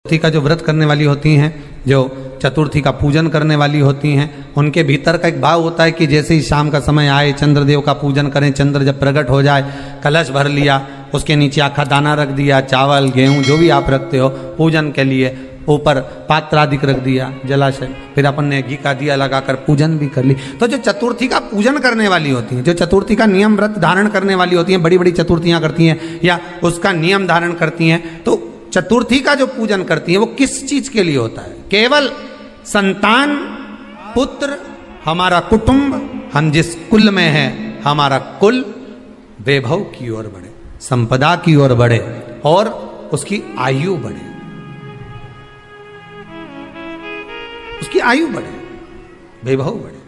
चतुर्थी का जो व्रत करने वाली होती हैं, जो चतुर्थी का पूजन करने वाली होती हैं, उनके भीतर का एक भाव होता है कि जैसे ही शाम का समय आए चंद्रदेव का पूजन करें। चंद्र जब प्रकट हो जाए, कलश भर लिया, उसके नीचे आखा दाना रख दिया, चावल गेहूं जो भी आप रखते हो पूजन के लिए, ऊपर पात्र आदि रख दिया जलाशय, फिर अपन ने घी का दिया लगाकर पूजन भी कर ली। तो जो चतुर्थी का पूजन करने वाली होती हैं, जो चतुर्थी का नियम व्रत धारण करने वाली होती हैं, बड़ी बड़ी चतुर्थियां करती हैं या उसका नियम धारण करती हैं, तो चतुर्थी का जो पूजन करती है वो किस चीज के लिए होता है? केवल संतान, पुत्र, हमारा कुटुंब, हम जिस कुल में हैं, हमारा कुल वैभव की ओर बढ़े, संपदा की ओर बढ़े और उसकी आयु बढ़े, उसकी आयु बढ़े, वैभव बढ़े।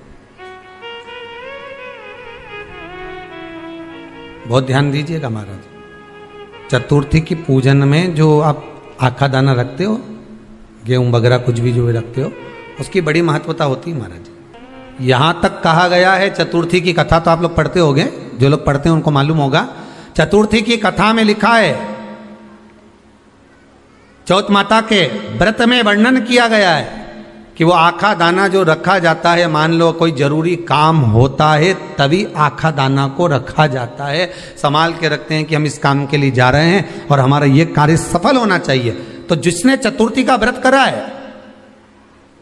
बहुत ध्यान दीजिएगा महाराज, चतुर्थी की पूजन में जो आप आखा दाना रखते हो, गेहूं वगैरह कुछ भी जो भी रखते हो, उसकी बड़ी महत्वता होती है महाराज। यहां तक कहा गया है, चतुर्थी की कथा तो आप लोग पढ़ते होंगे, जो लोग पढ़ते हैं उनको मालूम होगा। चतुर्थी की कथा में लिखा है, चौथ माता के व्रत में वर्णन किया गया है कि वो आखा दाना जो रखा जाता है, मान लो कोई जरूरी काम होता है तभी आखा दाना को रखा जाता है, संभाल के रखते हैं कि हम इस काम के लिए जा रहे हैं और हमारा ये कार्य सफल होना चाहिए। तो जिसने चतुर्थी का व्रत करा है,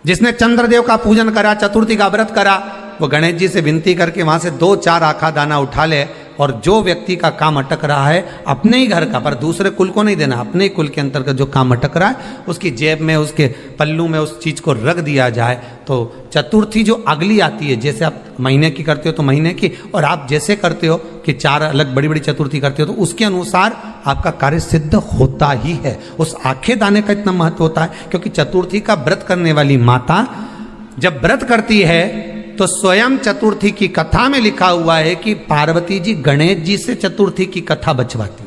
जिसने चंद्रदेव का पूजन करा, चतुर्थी का व्रत करा, वो गणेश जी से विनती करके वहां से 2-4 आखा दाना उठा ले, और जो व्यक्ति का काम अटक रहा है अपने ही घर का, पर दूसरे कुल को नहीं देना, अपने ही कुल के अंतर्गत जो काम अटक रहा है उसकी जेब में, उसके पल्लू में उस चीज को रख दिया जाए। तो चतुर्थी जो अगली आती है, जैसे आप महीने की करते हो तो महीने की, और आप जैसे करते हो कि 4 अलग बड़ी बड़ी चतुर्थी करते हो, तो उसके अनुसार आपका कार्य सिद्ध होता ही है। उस आखे दाने का इतना महत्व होता है क्योंकि चतुर्थी का व्रत करने वाली माता जब व्रत करती है तो स्वयं चतुर्थी की कथा में लिखा हुआ है कि पार्वती जी गणेश जी से चतुर्थी की कथा बचवाती।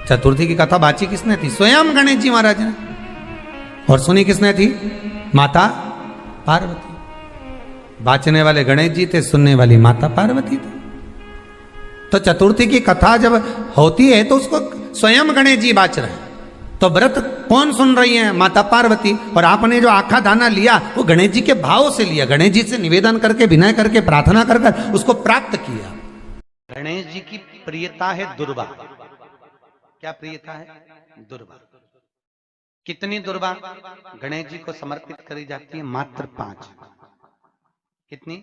चतुर्थी की कथा बाची किसने थी? स्वयं गणेश जी महाराज ने। और सुनी किसने थी? माता पार्वती। बाचने वाले गणेश जी थे, सुनने वाली माता पार्वती थी। तो चतुर्थी की कथा जब होती है तो उसको स्वयं गणेश जी बाच रहे हैं। तो व्रत कौन सुन रही है? माता पार्वती। और आपने जो आखा दाना लिया वो गणेश जी के भाव से लिया, गणेश जी से निवेदन करके, विनय करके, प्रार्थना कर कर उसको प्राप्त किया। गणेश जी की प्रियता है दुर्वा। क्या प्रियता है? दुर्वा। कितनी दुर्वा गणेश जी को समर्पित करी जाती है? मात्र 5। कितनी?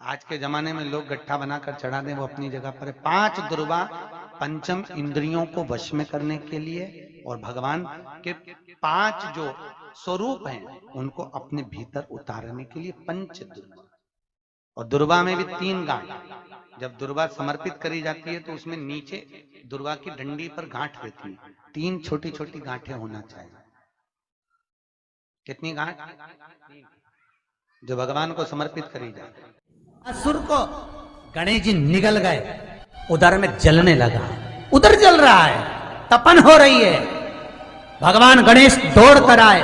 आज के जमाने में लोग गट्ठा बनाकर चढ़ा दें, वो अपनी जगह पर है। 5 दुर्वा पंचम इंद्रियों को वश में करने के लिए, और भगवान के 5 जो स्वरूप हैं उनको अपने भीतर उतारने के लिए 5 दुर्वा। और दुर्वा में भी 3 गांठ। जब दुर्वा समर्पित करी जाती है तो उसमें नीचे दुर्वा की डंडी पर गांठ रहती है, 3 छोटी छोटी गांठें होना चाहिए। कितनी गांठ? जो भगवान को समर्पित करी जाती। असुर को गणेश जी निगल गए, उधर में जलने लगा, उधर जल रहा है, तपन हो रही है। भगवान गणेश दौड़ कर आए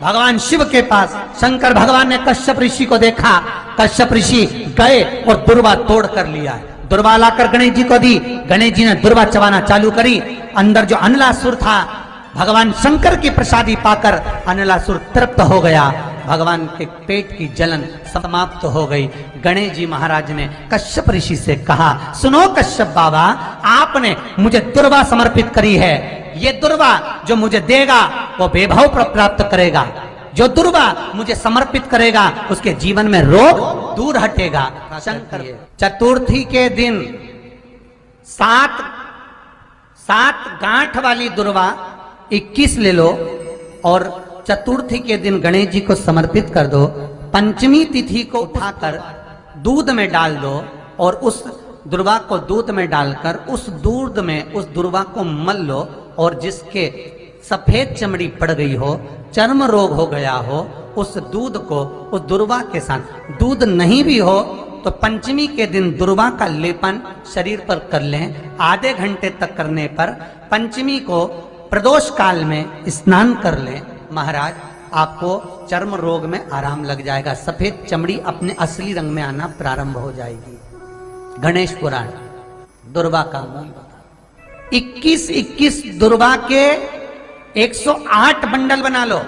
भगवान शिव के पास। शंकर भगवान ने कश्यप ऋषि को देखा, कश्यप ऋषि गए और दुर्वा तोड़ कर लिया है। दुर्वा लाकर गणेश जी को दी, गणेश जी ने दुर्वा चबाना चालू करी। अंदर जो अनलासुर था, भगवान शंकर की प्रसादी पाकर अनलासुर तृप्त हो गया, भगवान के पेट की जलन समाप्त हो गई। गणेश जी महाराज ने कश्यप ऋषि से कहा, सुनो कश्यप बाबा, आपने मुझे दुर्वा समर्पित करी है, ये दुर्वा जो मुझे देगा वो वैभव प्राप्त करेगा, जो दुर्वा मुझे समर्पित करेगा उसके जीवन में रोग दूर हटेगा। शंकर चतुर्थी के दिन 7 गांठ वाली दुर्वा 21 ले लो और चतुर्थी के दिन गणेश जी को समर्पित कर दो। पंचमी तिथि को उठाकर दूध में डाल दो और उस दुर्वा को दूध में डालकर उस दूध में उस दुर्वा को मल लो, और जिसके सफेद चमड़ी पड़ गई हो, चर्म रोग हो गया हो, उस दूध को उस दुर्वा के साथ, दूध नहीं भी हो तो पंचमी के दिन दुर्वा का लेपन शरीर पर कर लें। आधे घंटे तक करने पर पंचमी को प्रदोष काल में स्नान कर लें। महाराज आपको चर्म रोग में आराम लग जाएगा, सफेद चमड़ी अपने असली रंग में आना प्रारंभ हो जाएगी। गणेश पुराण दुर्वा का मूल 21 दुर्वा के 108 बंडल बना लो।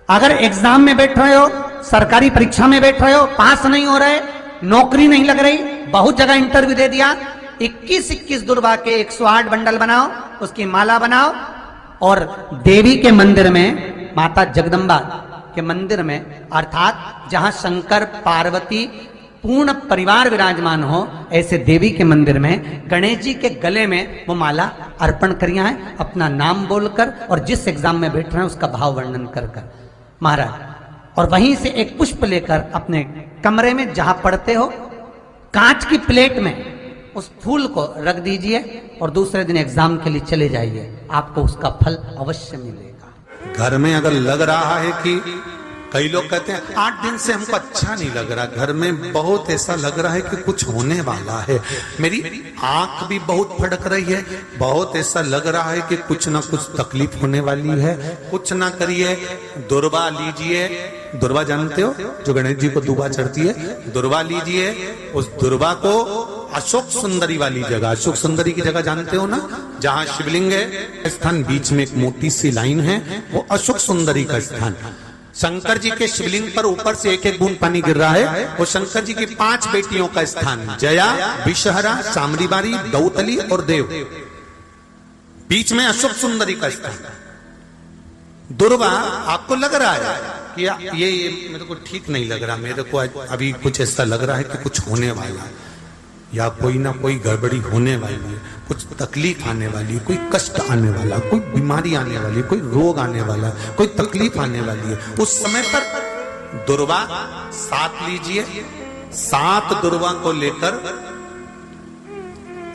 अगर एग्जाम में बैठ रहे हो, सरकारी परीक्षा में बैठ रहे हो, पास नहीं हो रहे, नौकरी नहीं लग रही, बहुत जगह इंटरव्यू दे दिया, 21-21 दुर्वा के 108 बंडल बनाओ, उसकी माला बनाओ और देवी के मंदिर में, माता जगदम्बा के मंदिर में, अर्थात जहां शंकर पार्वती पूर्ण परिवार विराजमान हो, ऐसे देवी के मंदिर में गणेश जी के गले में वो माला अर्पण करिया है, अपना नाम बोलकर और जिस एग्जाम में बैठ रहे हैं उसका भाव वर्णन कर कर महाराज, और वहीं से एक पुष्प लेकर अपने कमरे में जहां पढ़ते हो कांच की प्लेट में उस फूल को रख दीजिए और दूसरे दिन एग्जाम के लिए चले जाइए, आपको उसका फल अवश्य मिलेगा। घर में अगर लग रहा है कि कई लोग कहते हैं 8 दिन से हमको अच्छा नहीं लग रहा, घर में बहुत ऐसा लग रहा है कि कुछ होने वाला है, मेरी आंख भी बहुत फड़क रही है, बहुत ऐसा लग रहा है कि कुछ ना कुछ तकलीफ होने वाली है, कुछ ना करिए, दुर्वा लीजिए। दुर्वा जानते हो, जो गणेश जी को दुर्वा चढ़ती है, दुर्वा लीजिए। उस दुर्वा को अशोक सुंदरी वाली जगह, अशोक सुंदरी की जगह जानते हो ना, जहां शिवलिंग है, स्थान बीच में एक मोटी सी लाइन है, वो अशोक सुंदरी का स्थान। शंकर जी के शिवलिंग पर ऊपर से एक एक बूंद पानी गिर रहा है, वो शंकर जी की 5 बेटियों का स्थान, जया, विषहरा, सामरीबारी, दौतली और देव। बीच में अशोक सुंदरी का स्थान। दुर्वा आपको लग रहा है कि ये मेरे को ठीक नहीं लग रहा, मेरे को अभी कुछ ऐसा लग रहा है कि कुछ होने वाला है, या कोई ना कोई गड़बड़ी होने वाली है, कुछ तकलीफ आने वाली है, कोई कष्ट आने वाला, कोई बीमारी आने वाली है, कोई रोग आने वाला, कोई तकलीफ आने वाली है, उस समय पर दुर्वा 7 लीजिए। 7 दुर्वा को लेकर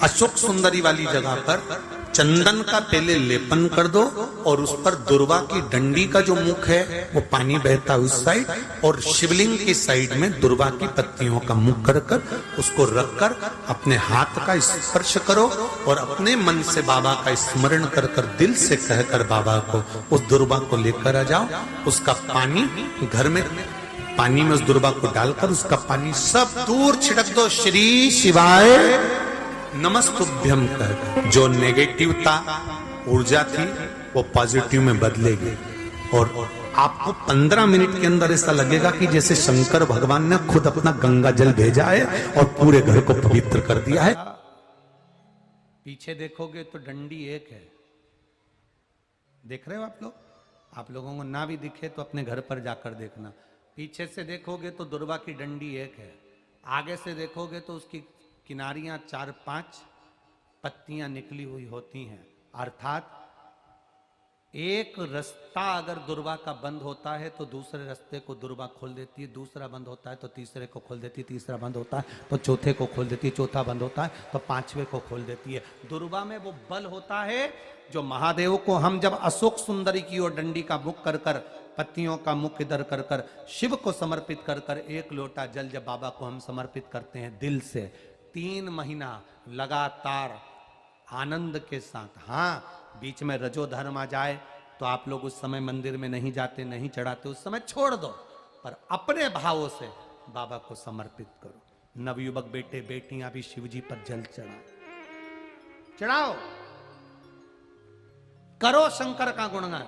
अशोक सुंदरी वाली जगह पर चंदन का पहले लेपन कर दो और उस पर दुर्वा की डंडी का जो मुख है वो पानी बहता है उस साइड, और शिवलिंग की साइड में दुर्वा की पत्तियों का मुख कर कर उसको रखकर अपने हाथ का स्पर्श करो और अपने मन से बाबा का स्मरण कर कर दिल से कहकर बाबा को उस दुर्वा को लेकर आ जाओ। उसका पानी घर में, पानी में उस दुर्वा को डालकर उसका पानी सब दूर छिड़क दो। श्री शिवाय नमस्तुभ्यम कर, जो नेगेटिवता ऊर्जा थी वो पॉजिटिव में बदलेगी और आपको 15 मिनट के अंदर ऐसा लगेगा कि जैसे शंकर भगवान ने खुद अपना गंगा जल भेजा है और पूरे घर को पवित्र कर दिया है। पीछे देखोगे तो डंडी एक है, देख रहे हो आप लोग? आप लोगों को ना भी दिखे तो अपने घर पर जाकर देखना। पीछे से देखोगे तो दुर्वा की डंडी एक है, आगे से देखोगे तो उसकी किनारियां 4-5 पत्तियां निकली हुई होती हैं, अर्थात एक रास्ता अगर दुर्वा का बंद होता है तो दूसरे रास्ते को दुर्वा खोल देती है, दूसरा बंद होता है तो तीसरे को खोल देती है, तीसरा बंद होता है तो चौथे को खोल देती है, चौथा बंद होता है तो 5वें को खोल देती है। दुर्वा में वो बल होता है जो महादेव को हम जब अशोक सुंदरी की ओर डंडी का मुख कर कर, पत्तियों का मुख इधर कर कर शिव को समर्पित कर कर 1 लोटा जल जब बाबा को हम समर्पित करते हैं दिल से, 3 महीना लगातार आनंद के साथ, हाँ बीच में रजो धर्म आ जाए तो आप लोग उस समय मंदिर में नहीं जाते, नहीं चढ़ाते, उस समय छोड़ दो, पर अपने भावों से बाबा को समर्पित करो। नवयुवक बेटे बेटियां भी शिव जी पर जल चढ़ाओ, करो शंकर का गुणगान।